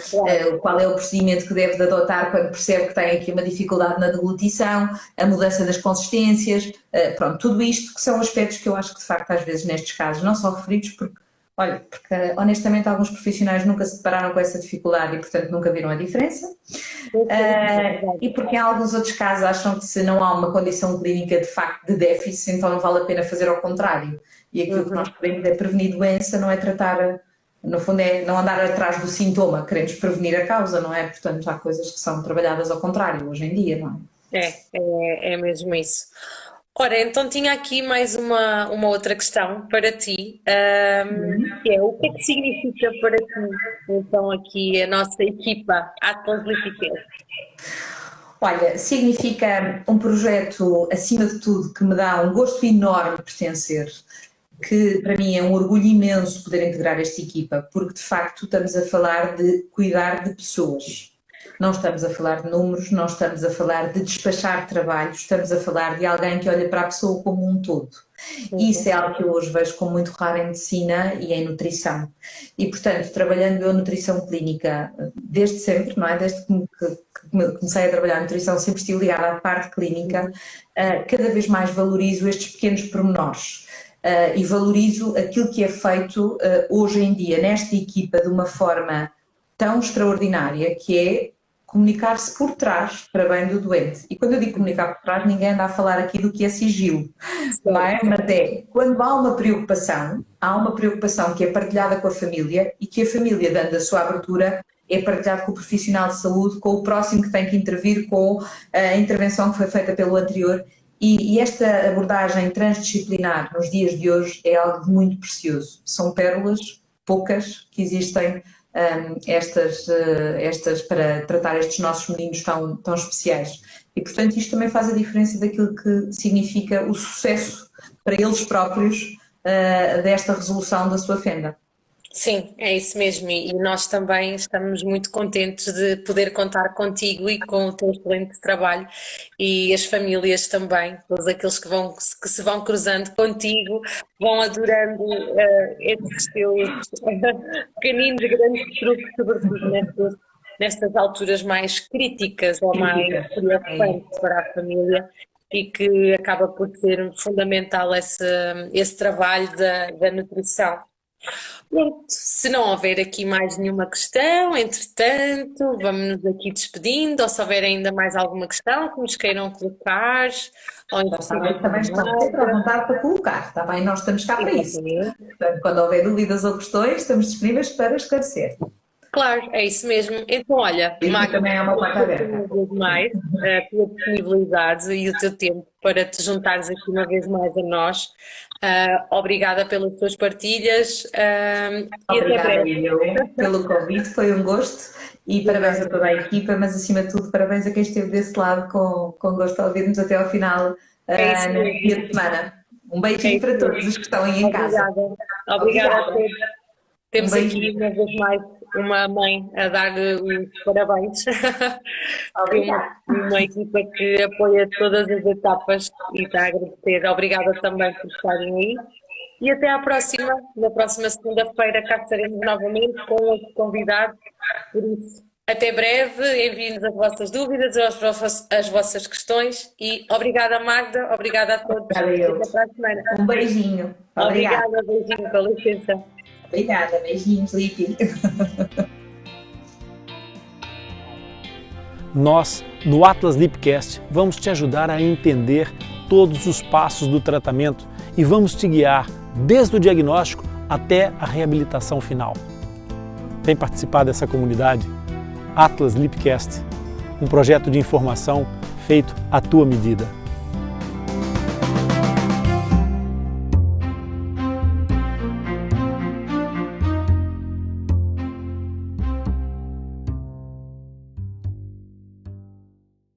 qual é o procedimento que deve de adotar quando percebe que tem aqui uma dificuldade na deglutição, a mudança das consistências, pronto, tudo isto que são aspectos que eu acho que de facto às vezes nestes casos não são referidos porque honestamente alguns profissionais nunca se depararam com essa dificuldade e portanto nunca viram a diferença e porque em alguns outros casos acham que se não há uma condição clínica de facto de déficit, então não vale a pena fazer ao contrário e aquilo que nós podemos é prevenir doença, não é tratar, no fundo é não andar atrás do sintoma, queremos prevenir a causa, não é? Portanto há coisas que são trabalhadas ao contrário hoje em dia, não é? É mesmo isso. Ora, então tinha aqui mais uma outra questão para ti, que é o que é que significa para ti, então, aqui a nossa equipa Atlas Lipicase? Olha, significa um projeto, acima de tudo, que me dá um gosto enorme de pertencer, que para mim é um orgulho imenso poder integrar esta equipa, porque de facto estamos a falar de cuidar de pessoas. Não estamos a falar de números, não estamos a falar de despachar trabalho, estamos a falar de alguém que olha para a pessoa como um todo. E isso é algo que eu hoje vejo como muito raro em medicina e em nutrição. E, portanto, trabalhando eu nutrição clínica desde sempre, não é? Desde que comecei a trabalhar em nutrição, sempre estive ligada à parte clínica, cada vez mais valorizo estes pequenos pormenores. E valorizo aquilo que é feito hoje em dia nesta equipa de uma forma tão extraordinária, que é comunicar-se por trás para bem do doente. E quando eu digo comunicar por trás, ninguém anda a falar aqui do que é sigilo, não é? Mas quando há uma preocupação que é partilhada com a família e que a família, dando a sua abertura, é partilhado com o profissional de saúde, com o próximo que tem que intervir, com a intervenção que foi feita pelo anterior. E esta abordagem transdisciplinar nos dias de hoje é algo de muito precioso. São pérolas, poucas, que existem estas para tratar estes nossos meninos tão especiais. E, portanto, isto também faz a diferença daquilo que significa o sucesso para eles próprios desta resolução da sua fenda. Sim, é isso mesmo, e nós também estamos muito contentes de poder contar contigo e com o teu excelente trabalho e as famílias também, todos aqueles que se vão cruzando contigo, vão adorando estes teus pequeninos, grandes truques, sobretudo nestas alturas mais críticas ou mais preocupantes para a família e que acaba por ser fundamental esse trabalho da nutrição. Pronto, se não houver aqui mais nenhuma questão, entretanto, vamos-nos aqui despedindo, ou se houver ainda mais alguma questão que nos queiram colocar, ou também estamos sempre à vontade para colocar, está bem? Nós estamos cá para isso. Portanto, quando houver dúvidas ou questões, estamos disponíveis para esclarecer. Claro, é isso mesmo. Então, olha, Magda, também é uma porta aberta. Mais pela disponibilidade e o teu tempo para te juntares aqui uma vez mais a nós. Obrigada pelas tuas partilhas e até breve. Eu pelo convite, foi um gosto e parabéns a toda a equipa, mas acima de tudo parabéns a quem esteve desse lado com gosto de ouvir-nos até ao final neste dia de semana. Um beijinho para todos os que estão aí em casa. Obrigada a todos. Temos aqui uma vez mais uma mãe a dar os parabéns. Uma equipa que apoia todas as etapas e está a agradecer. Obrigada também por estarem aí. E até à próxima. Na próxima segunda-feira cá estaremos novamente com outro convidado. Por isso, Até breve, enviem-nos as vossas dúvidas, as vossas questões e obrigada, Magda, obrigada a todos. Obrigada eu. Até para a semana. Um beijinho. Obrigada. Obrigada, beijinho, com licença. Obrigada, beijinhos, Lipe. Nós, no Atlas Lipcast, vamos te ajudar a entender todos os passos do tratamento e vamos te guiar desde o diagnóstico até a reabilitação final. Vem participar dessa comunidade? Atlas Lipcast, um projeto de informação feito à tua medida.